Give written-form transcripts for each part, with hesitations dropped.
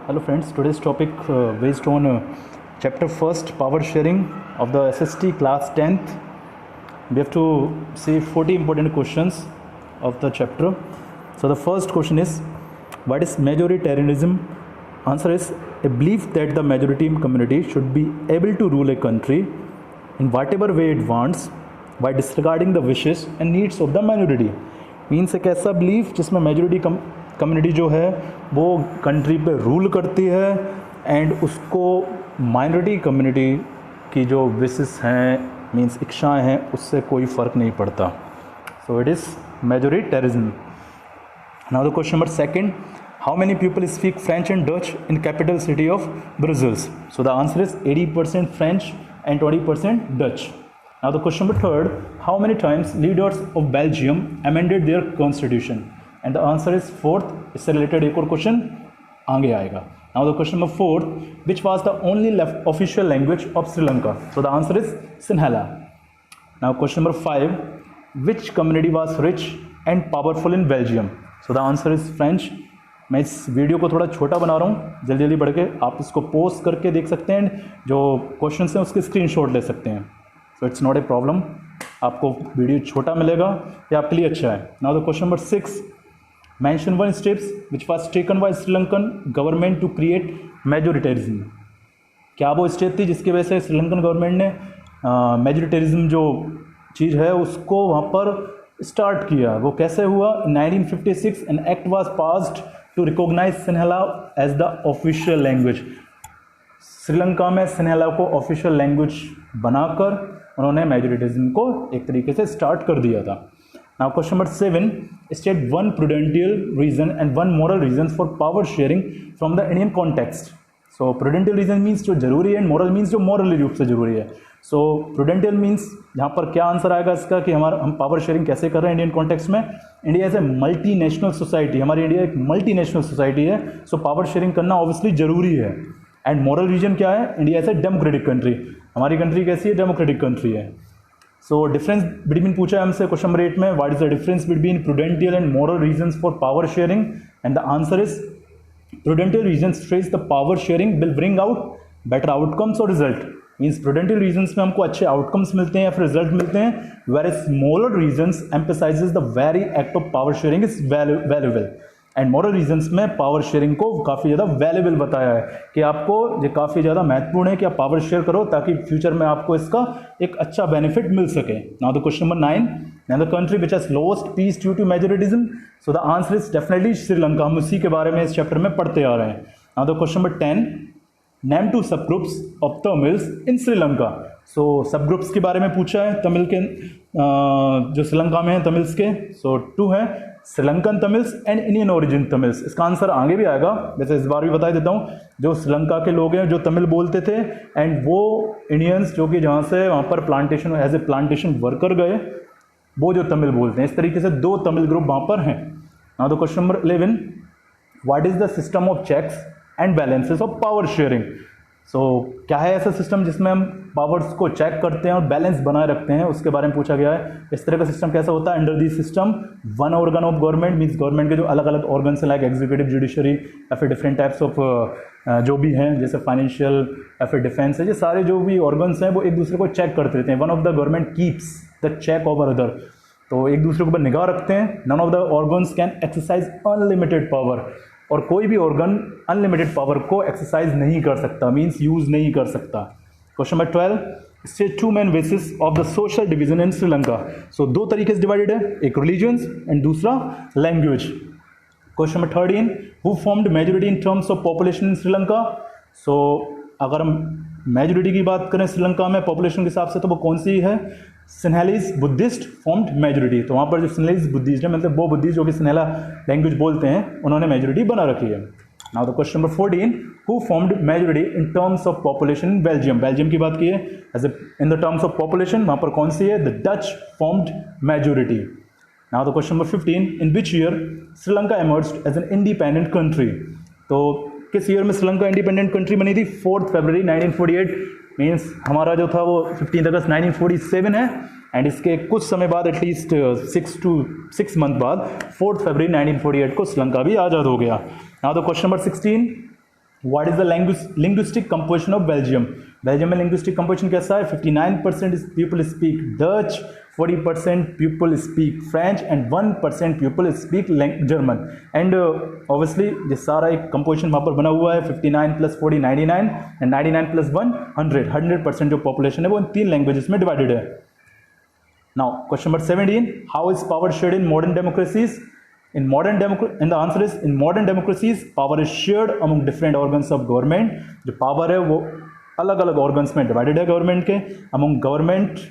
Hello friends, today's topic based on chapter first, power sharing of the SST class 10th. We have to see 40 important questions of the chapter. So the first question is, what is majoritarianism? Answer is a belief that the majority community should be able to rule a country in whatever way it wants by disregarding the wishes and needs of the minority. Means एक ऐसा belief जिसमें majority community जो है वो country पे rule करती है and उसको माइनॉरिटी कम्युनिटी की जो विशेस हैं मीन्स इच्छाएं हैं उससे कोई फ़र्क नहीं पड़ता. So it is majoritarianism. Now the question number second, how many people speak French and Dutch in capital city of Brussels? So the answer is 80% French and 20% Dutch. Now the question number third, how many times leaders of Belgium amended their constitution? And the answer is fourth. इससे related एक और question आगे आएगा. Now the question number fourth, which was the only left official language of Sri Lanka? So the answer is Sinhala. Now question number five, which community was rich and powerful in Belgium? So the answer is French. मैं इस video को थोड़ा छोटा बना रहा हूँ, जल्दी जल्दी बढ़ के आप इसको पोस्ट करके देख सकते हैं, जो क्वेश्चन हैं उसके स्क्रीनशॉट ले सकते हैं. So it's not a problem, आपको वीडियो छोटा मिलेगा, ये आपके लिए अच्छा है. Now the question number 6, mention one steps which was taken by Sri Lankan government to create majoritarianism. क्या वो स्टेप थी जिसकी वजह से श्रीलंकन गवर्नमेंट ने मेजोरिटेरिज्म जो चीज़ है उसको वहाँ पर स्टार्ट किया? वो कैसे हुआ? 1956 an act was passed to recognise Sinhala as the official language. Sri Lanka में सिन्हाला को ऑफिशियल लैंग्वेज बनाकर उन्होंने मेजोरिटिज्म को एक तरीके से स्टार्ट कर दिया था. Now question number 7, state one prudential reason and one moral reason for power sharing from the Indian context. So prudential reason means जो जरूरी है, एंड मॉरल मीन्स जो मॉरली रूप से जरूरी है. सो प्रूडेंटियल मीन्स यहाँ पर क्या आंसर आएगा इसका कि हम पावर शेयरिंग कैसे कर रहे हैं इंडियन कॉन्टेक्स्ट में? India as a multi national society, हमारी इंडिया एक मल्टी नेशनल सोसाइटी है, सो पावर शेयरिंग करना ऑब्वियसली जरूरी है. एंड मॉरल रीजन क्या है? India as a democratic country, हमारी कंट्री कैसी है? डेमोक्रेटिक कंट्री है. सो डिफरेंस बिटवीन पूछा है हमसे क्वेश्चन नंबर 8 में, what is the difference between prudential and moral reasons for power sharing? And the answer is prudential reasons stress the power sharing will bring out better outcomes और result. Means prudential reasons में हमको अच्छे outcomes मिलते हैं या फिर result मिलते हैं, where is moral reasons emphasises the very act of power sharing is valuable. And moral reasons में पावर शेयरिंग को काफ़ी ज़्यादा वैल्यूएबल बताया है कि आपको ये काफ़ी ज़्यादा महत्वपूर्ण है कि आप पावर शेयर करो ताकि फ्यूचर में आपको इसका एक अच्छा बेनिफिट मिल सके. Now the question number 9, now the country which has lost peace due to majoritism. So the answer is definitely Sri Lanka. हम उसी के बारे में इस चैप्टर में पढ़ते आ रहे हैं. Now the question number 10, name two sub groups of Tamils in Sri Lanka. So sub groups के बारे में पूछा है तमिल के जो श्रीलंका में हैं तमिल्स के. सो 2 हैं, Sri Lankan Tamils and Indian origin Tamils. इसका आंसर आगे भी आएगा, वैसे इस बार भी बता देता हूँ. जो श्रीलंका के लोग हैं जो तमिल बोलते थे एंड वो इंडियंस जो कि जहाँ से वहाँ पर plantation as a plantation worker गए, वो जो तमिल बोलते हैं. इस तरीके से 2 तमिल ग्रुप वहाँ पर हैं. Now the question number 11, what is the system of checks and balances of power sharing? So क्या है ऐसा सिस्टम जिसमें हम पावर्स को चेक करते हैं और बैलेंस बनाए रखते हैं, उसके बारे में पूछा गया है. इस तरह का सिस्टम कैसा होता है? Under the system one organ of government, means government के जो अलग अलग ऑर्गन्स हैं लाइक एग्जीक्यूटिव, जुडिशरी या फिर डिफरेंट टाइप्स ऑफ जो भी हैं जैसे फाइनेंशियल या फिर डिफेंस है, ये सारे जो भी ऑर्गन्स हैं वो एक दूसरे को चेक करते रहते हैं. One of the government keeps the check over other, तो एक दूसरे के ऊपर निगाह रखते हैं. None of the organs can exercise unlimited power, और कोई भी ऑर्गन अनलिमिटेड पावर को एक्सरसाइज नहीं कर सकता, मीन्स यूज नहीं कर सकता. Question number 12, state 2 main basis of the social division in Sri Lanka. So 2 तरीके से डिवाइडेड है, एक रिलीजन्स एंड दूसरा language. Question number 13, who formed majority in terms of population in Sri Lanka? So अगर हम मेजोरिटी की बात करें श्रीलंका में पॉपुलेशन के हिसाब से तो वो कौन सी है? सिन्हलीज बुद्धिस्ट फॉर्म्ड मेजोरिटी. तो वहाँ पर जो सिन्हलीज बुद्धिस्ट है, मतलब वो बुद्धिस्ट जो कि सिन्हला लैंग्वेज बोलते हैं, उन्होंने मेजोरिटी बना रखी है. Now the question number 14, who formed majority in terms of population in Belgium? Belgium की बात की है as a in the terms of population, वहाँ पर कौन सी है? The Dutch formed majority. Now the question number 15, in which year Sri Lanka emerged as an independent country? तो किस ईयर में श्रीलंका इंडिपेंडेंट कंट्री बनी थी? 4 फरवरी 1948. मीन्स हमारा जो था वो 15 अगस्त 1947 है, एंड इसके कुछ समय बाद एटलीस्ट 6 मंथ बाद 4 फरवरी 1948 को श्रीलंका भी आज़ाद हो गया. Now the question number 16, what is the linguistic composition of Belgium? Belgium में लिंग्विस्टिक कंपोजिशन कैसा है? 59% people speak Dutch, 40% people speak French and 1% people speak German. And obviously ये सारा एक कंपोजिशन वहाँ पर बना हुआ है, 59 + 40 99 एंड 99 + 1 100। 100% जो पॉपुलेशन है वो इन 3 लैंग्वेजेस में डिवाइडेड है। Now question number 17, how is power shared in modern democracies? In the answer is, in modern democracies, power is shared among different organs of government. जो power है वो अलग अलग organs में divided है government के, among government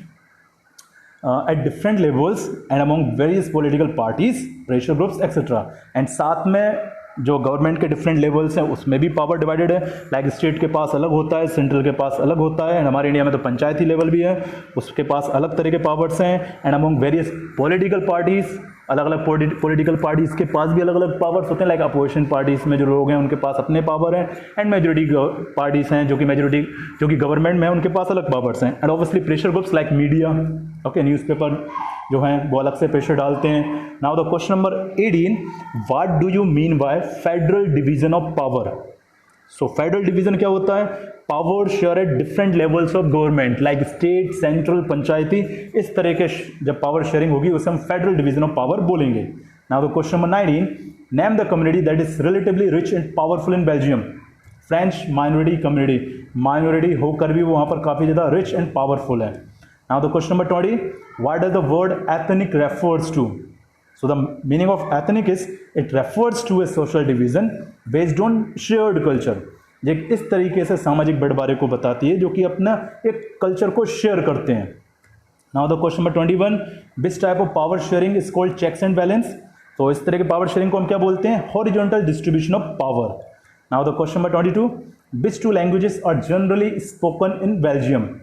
at different levels and among various political parties, pressure groups, etc. And साथ में जो गवर्नमेंट के डिफरेंट लेवल्स हैं उसमें भी पावर डिवाइडेड है। लाइक स्टेट के पास अलग होता है, सेंट्रल के पास अलग होता है, एंड हमारे इंडिया में तो पंचायती लेवल भी है, उसके पास अलग तरह के पावर्स हैं। And among various political parties, अलग अलग पॉलिटिकल पार्टीज के पास भी अलग अलग पावर्स होते हैं। लाइक अपोजिशन पार्टीज में जो लोग हैं उनके पास अपने पावर हैं, एंड मेजोरिटी पार्टीज हैं जो कि गवर्नमेंट में है उनके पास अलग पावर्स हैं। And obviously pressure groups like media, okay, newspaper जो हैं वो अलग से प्रेशर डालते हैं। Now the question number 18, what do you mean by federal division of power? So federal division क्या होता है? Power share at different levels of government, like state, central, पंचायती, इस तरह के जब पावर शेयरिंग होगी उसे हम फेडरल डिवीजन ऑफ पावर बोलेंगे। Now the question number 19, name the community that is relatively rich and powerful in Belgium. French minority community, minority होकर भी वो वहाँ पर काफ़ी ज़्यादा रिच एंड पावरफुल है। Now the question number 20, what does the word ethnic refers to? So the meaning of ethnic is it refers to a social division based on shared culture. ये इस तरीके से सामाजिक बंटवारे को बताती है जो कि अपना एक कल्चर को शेयर करते हैं। Now the question number 21, which type of power sharing is called checks and balance? तो इस तरह के पावर शेयरिंग को हम क्या बोलते हैं? Horizontal distribution of power. Now the question number 22, which two languages are generally spoken in Belgium?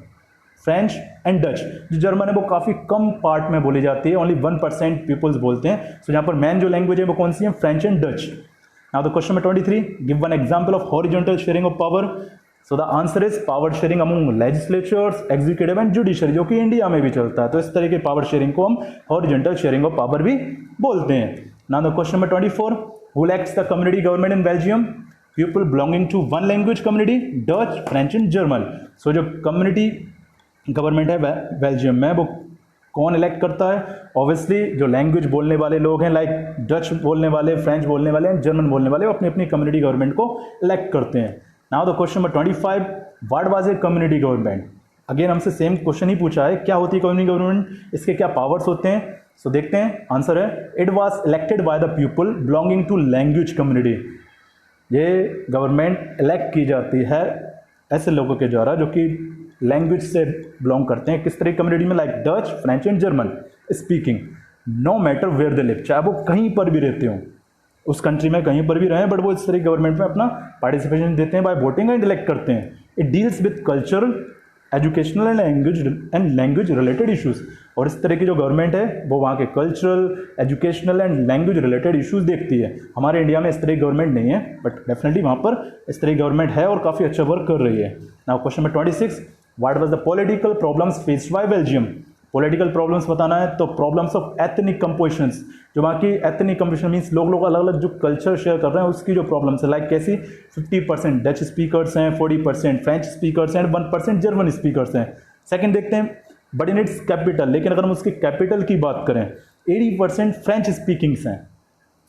French and Dutch. जो जर्मन है वो काफ़ी कम पार्ट में बोली जाती है, ओनली 1% पीपल्स बोलते हैं। सो यहाँ पर मेन जो लैंग्वेज है वो कौन सी है? French and Dutch. Now the question number 23, give one example of horizontal sharing of power. So the answer is power sharing among legislatures, executive and judiciary, जो कि इंडिया में भी चलता है। तो इस तरह के पावर शेयरिंग को हम हॉरिजॉन्टल शेयरिंग ऑफ पावर भी बोलते हैं। Now the question number 24, who elects the community government in Belgium? People belonging to one language community, Dutch, French and German. So जो कम्युनिटी गवर्नमेंट है बेल्जियम में वो कौन इलेक्ट करता है? ऑब्वियसली जो लैंग्वेज बोलने वाले लोग हैं, लाइक डच बोलने वाले, फ्रेंच बोलने वाले एंड जर्मन बोलने वाले, वो अपनी अपनी कम्युनिटी गवर्नमेंट को इलेक्ट करते हैं। Now the question number 25, what was a community government? Again हमसे सेम क्वेश्चन ही पूछा है, क्या होती है कम्युनिटी गवर्नमेंट, इसके क्या पावर्स होते हैं? सो देखते हैं, आंसर है it was elected by the people belonging to language community. ये गवर्नमेंट इलेक्ट की जाती है ऐसे लोगों के द्वारा जो कि लैंग्वेज से बिलोंग करते हैं। किस तरह की कम्युनिटी में? Like Dutch, French and German speaking, no matter where they live, चाहे वो कहीं पर भी रहते हो, उस कंट्री में कहीं पर भी रहें, बट वो इस तरह की गवर्नमेंट में अपना पार्टिसिपेशन देते हैं बाय वोटिंग एंड इलेक्ट करते हैं। It deals with cultural, educational and language related issues. और इस तरह की जो गवर्नमेंट है वो वहाँ के cultural, educational and language related issues देखती है। हमारे इंडिया में इस तरह की गवर्नमेंट नहीं है, बट डेफिनेटली वहाँ पर इस तरह की गवर्नमेंट है और काफ़ी अच्छा वर्क कर रही है। Now question number 26, what was the political problems faced by Belgium? Political problems बताना है तो प्रॉब्लम्स ऑफ एथनिक कंपोजिशंस, जो वहाँ की एथनिक कंपोजिशन मीन्स लोग अलग अलग जो कल्चर शेयर कर रहे हैं उसकी जो प्रॉब्लम्स है, लाइक कैसी? 50% डच स्पीकर्स हैं, 40% फ्रेंच स्पीकर्स हैं, 1% जर्मन स्पीकर्स हैं। सेकंड देखते हैं, बट इन इट्स कैपिटल, लेकिन अगर हम उसकी कैपिटल की बात करें 80% फ्रेंच स्पीकिंग्स हैं,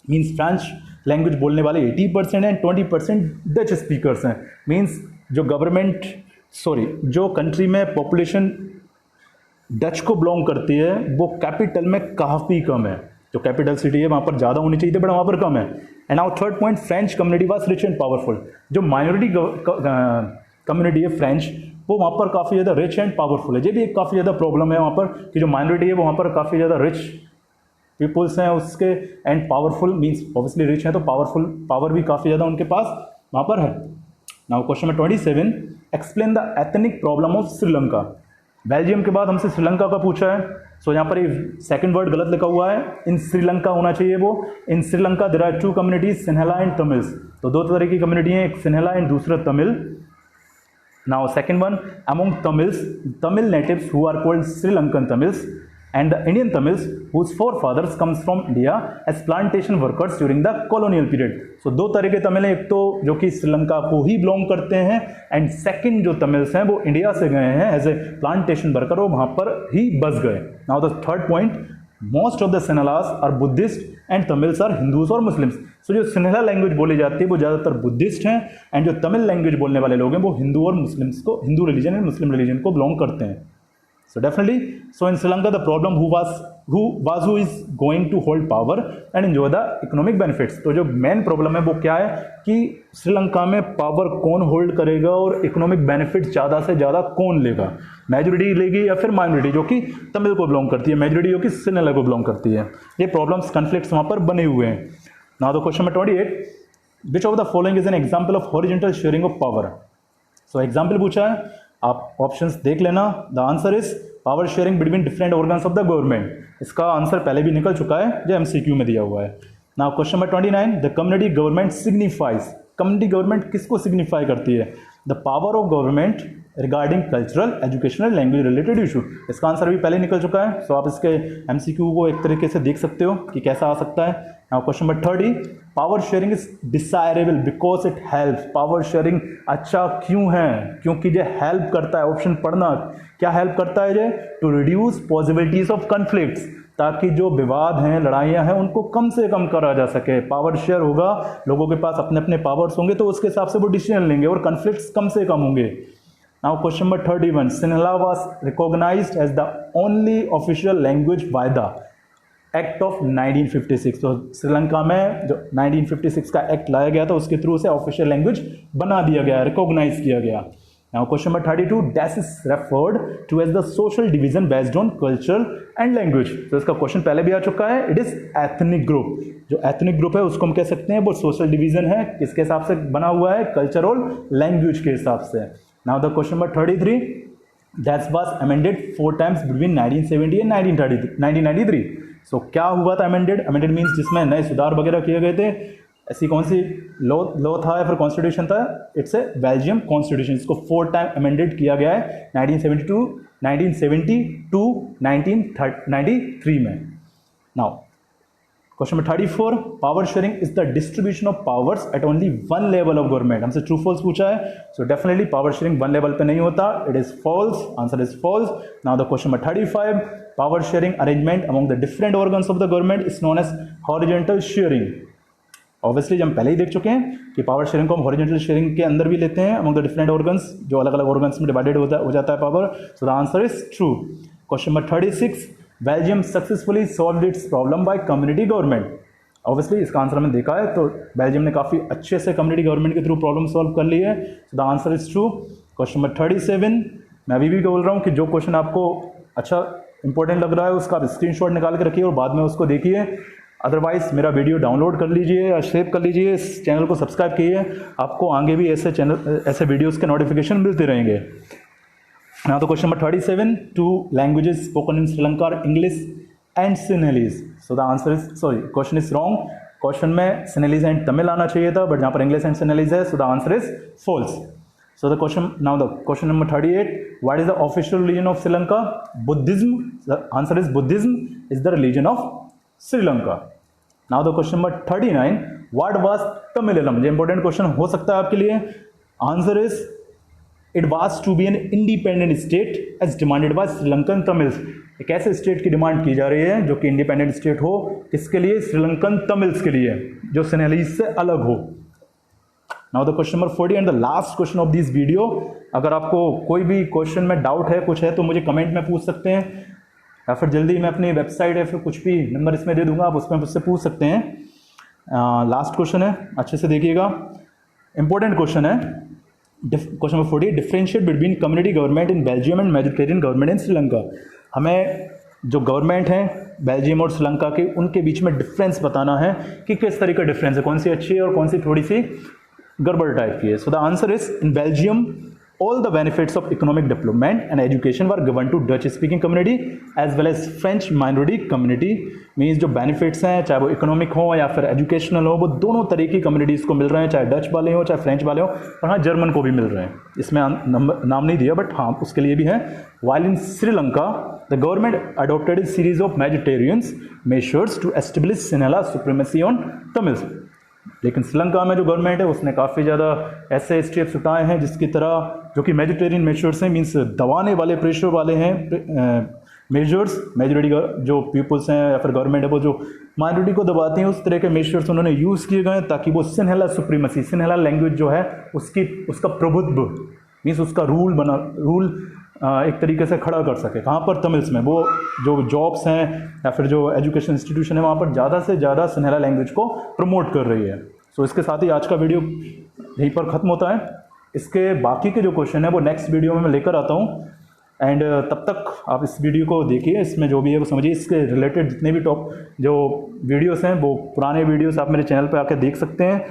मीन्स फ्रेंच लैंग्वेज बोलने वाले 80% हैं, 20% डच स्पीकर्स हैं। मीन्स जो कंट्री में पॉपुलेशन डच को बिलोंग करती है वो कैपिटल में काफ़ी कम है। जो कैपिटल सिटी है वहाँ पर ज़्यादा होनी चाहिए थी, बट वहाँ पर कम है। And now third point, French community was rich and powerful. जो माइनॉरिटी कम्युनिटी है फ्रेंच, वो वहाँ पर काफ़ी ज़्यादा रिच एंड पावरफुल है। ये भी एक काफ़ी ज़्यादा प्रॉब्लम है वहाँ पर कि जो माइनॉरिटी है वो वहाँ पर काफ़ी ज़्यादा रिच पीपल्स हैं उसके, and powerful means obviously rich हैं तो पावरफुल, पावर भी काफ़ी ज़्यादा उनके पास वहाँ पर है। Now question number 27, explain the ethnic problem of Sri Lanka. Belgium के बाद हमसे श्रीलंका का पूछा है। सो यहाँ पर ये सेकंड वर्ड गलत लिखा हुआ है, इन श्रीलंका होना चाहिए वो। In Sri Lanka there are 2 communities, Sinhala and Tamils. तो 2 तरह की कम्युनिटी हैं, एक सिन्हला एंड दूसरा Tamil. Now second one, among Tamils, Tamil natives who are called Sri Lankan Tamils, and the Indian Tamils whose forefathers comes from India as plantation workers during the colonial period. So दो तरह के तमिल हैं, एक तो जो कि श्रीलंका को ही बिलोंग करते हैं एंड सेकंड जो तमिल्स हैं वो इंडिया से गए हैं एज ए प्लांटेशन वर्कर, वो वहाँ पर ही बस गए. Now the third point, most of the Sinhalas are Buddhist and Tamils are Hindus और मुस्लिम्स. सो जो सिन्हला लैंग्वेज बोली जाती है वो ज़्यादातर बुद्धिस्ट हैं एंड जो तमिल लैंग्वेज बोलने वाले लोग हैं वो हिंदू और मुस्लिम्स को, Hindu religion and Muslim religion को बिलोंग करते हैं. So definitely, so in Sri Lanka the problem who is going to hold power and enjoy the economic benefits. तो जो मेन प्रॉब्लम है वो क्या है कि श्रीलंका में पावर कौन होल्ड करेगा और इकोनॉमिक बेनिफिट ज़्यादा से ज़्यादा कौन लेगा, मेजोरिटी लेगी या फिर माइनॉरिटी जो कि तमिल को बिलोंग करती है, मेजोरिटी जो कि सिन्हला को बिलोंग करती है. ये प्रॉब्लम्स कन्फ्लिक्ट्स वहाँ पर बने हुए हैं. Now the question number 28, which of the following is an example of horizontal sharing of power. So example पूछा है, आप ऑप्शंस देख लेना. The answer is power sharing between different organs of the government. इसका आंसर पहले भी निकल चुका है जो एमसीक्यू में दिया हुआ है. Now question number 29, the community government signifies. Community government किसको सिग्निफाई करती है? The power of government regarding cultural, educational, language related issue. इसका आंसर भी पहले निकल चुका है. सो आप इसके एमसीक्यू को एक तरीके से देख सकते हो कि कैसा आ सकता है. Now question number 30, power sharing is desirable because it help. Power sharing अच्छा क्यों है? क्योंकि ये हेल्प करता है. ऑप्शन पढ़ना, क्या हेल्प करता है ये? To reduce possibilities of conflicts, ताकि जो विवाद हैं, लड़ाइयाँ हैं, उनको कम से कम करा जा सके. पावर शेयर होगा, लोगों के पास अपने अपने पावर्स होंगे तो उसके हिसाब से वो डिसीजन लेंगे और कन्फ्लिक्ट्स कम से कम होंगे. Now question number 31, Sinhala was recognized as the only official language by the act of 1956. तो श्रीलंका में जो 1956 का एक्ट लाया गया था उसके थ्रू से ऑफिशियल लैंग्वेज बना दिया गया, रिकॉग्नाइज किया गया. Now question number 32, that is referred to as the social division based on cultural and language. तो इसका क्वेश्चन पहले भी आ चुका है. It is ethnic group. जो एथनिक ग्रुप है उसको हम कह सकते हैं वो सोशल डिवीजन है. किसके हिसाब से बना हुआ है? कल्चर और लैंग्वेज के हिसाब से. Now the question number 33, that was amended 4 times between 1970 and 1993. सो क्या हुआ था अमेंडेड? अमेंडेड मीन्स जिसमें नए सुधार वगैरह किए गए थे. ऐसी कौन सी लॉ था या फिर कॉन्स्टिट्यूशन था? It's a Belgium constitution. इसको 4 times अमेंडेड किया गया है 1972, 1970 1993 में. Now question number 34, power sharing is the distribution of powers at only one level of government. हमसे ट्रू फॉल्स पूछा है. So definitely power sharing one level पे नहीं होता. It is false. Answer is false. Now the question number 35, power sharing arrangement among the different organs of the government is known as horizontal sharing. Obviously हम पहले ही देख चुके हैं कि power sharing को हम हॉरिजॉन्टल शेयरिंग के अंदर भी लेते हैं अमंग द डिफरेंट ऑर्गन्स, जो अलग अलग ऑर्गन्स में डिवाइडेड हो जाता है power. So the answer is true. Question number 36, Belgium successfully solved its problem by community government. Obviously इसका आंसर हमने देखा है, तो बेल्जियम ने काफ़ी अच्छे से कम्युनिटी गवर्नमेंट के थ्रू प्रॉब्लम सॉल्व कर ली है. So the answer is true. Question number 37, मैं अभी भी बोल रहा हूँ कि जो क्वेश्चन आपको अच्छा इंपॉर्टेंट लग रहा है उसका आप स्क्रीनशॉट निकाल के रखिए और बाद में उसको देखिए. अदरवाइज मेरा वीडियो डाउनलोड कर लीजिए या सेव कर लीजिए, इस चैनल को सब्सक्राइब कीजिए. आपको आगे भी ऐसे वीडियोज़ के नोटिफिकेशन मिलते रहेंगे. नाउ तो question number 37, 2 languages spoken in Sri Lanka are English and Sinhalese. So the answer is, sorry, question is wrong. Question में Sinhalese एंड तमिल आना चाहिए था, बट यहाँ पर English एंड Sinhalese है. So the answer is false. So the question, now the question number 38, what is the official religion of Sri Lanka? Buddhism. The answer is Buddhism is the religion of Sri Lanka. Now the question number 39, what was Tamilism? ये important question हो सकता है आपके लिए. Answer is it was to be an independent state as demanded by Sri Lankan Tamils. एक ऐसे state की demand की जा रही है जो कि इंडिपेंडेंट स्टेट हो. किसके लिए? श्रीलंकन तमिल्स के लिए, जो सिन्हलीज से अलग हो. Now the question number 40 and the last question of this video. अगर आपको कोई भी क्वेश्चन में डाउट है, कुछ है, तो मुझे कमेंट में पूछ सकते हैं, या फिर जल्दी मैं अपनी वेबसाइट या फिर कुछ भी नंबर इसमें दे दूंगा, आप उसमें मुझसे पूछ सकते हैं. लास्ट क्वेश्चन है, अच्छे से देखिएगा, इंपॉर्टेंट क्वेश्चन है. Question number 40, differentiate between community government in Belgium and Mediterranean government in Sri Lanka. हमें जो गवर्नमेंट है बेल्जियम और श्रीलंका के, उनके बीच में डिफरेंस बताना है कि किस तरह का डिफरेंस है, कौन सी अच्छी है और कौन सी थोड़ी सी गड़बड़ टाइप की है. So the answer is in Belgium all the benefits of economic development and education were given to Dutch speaking community as well as French minority community. Means जो benefits हैं चाहे वो economic हो या फिर educational हो, वो दोनों तरह की communities को मिल रहे हैं, चाहे डच वाले हो चाहे फ्रेंच वाले हो, और हाँ जर्मन को भी मिल रहे हैं. इसमें नाम नहीं दिया बट हाँ उसके लिए भी हैं. While in Sri Lanka the government adopted a series of majoritarian measures to establish Sinhala supremacy on Tamils. लेकिन श्रीलंका में जो गवर्नमेंट है उसने काफ़ी ज़्यादा ऐसे स्टेप्स उठाए हैं जिसकी तरह जो कि मेजिटेरियन मेजर्स हैं, मीन्स दबाने वाले प्रेशर वाले हैं मेजर्स. मेजॉरिटी जो पीपल्स हैं या फिर गवर्नमेंट है वो जो माइनॉरिटी को दबाते हैं, उस तरह के मेजर्स उन्होंने यूज़ किए गए ताकि वो सिन्हला सुप्रीमेसी, सिन्हला लैंग्वेज जो है उसका प्रभुत्व मीन्स उसका रूल एक तरीके से खड़ा कर सके. कहाँ पर? तमिल्स में. वो जो जॉब्स हैं या फिर जो एजुकेशन इंस्टीट्यूशन है वहाँ पर ज़्यादा से ज़्यादा सिन्हला लैंग्वेज को प्रमोट कर रही है. सो इसके साथ ही आज का वीडियो यहीं पर ख़त्म होता है. इसके बाकी के जो क्वेश्चन है वो नेक्स्ट वीडियो में मैं लेकर आता हूँ. एंड तब तक आप इस वीडियो को देखिए, इसमें जो भी है वो समझिए. इसके रिलेटेड जितने भी जो वीडियोस हैं वो पुराने वीडियोस आप मेरे चैनल पर आकर देख सकते हैं.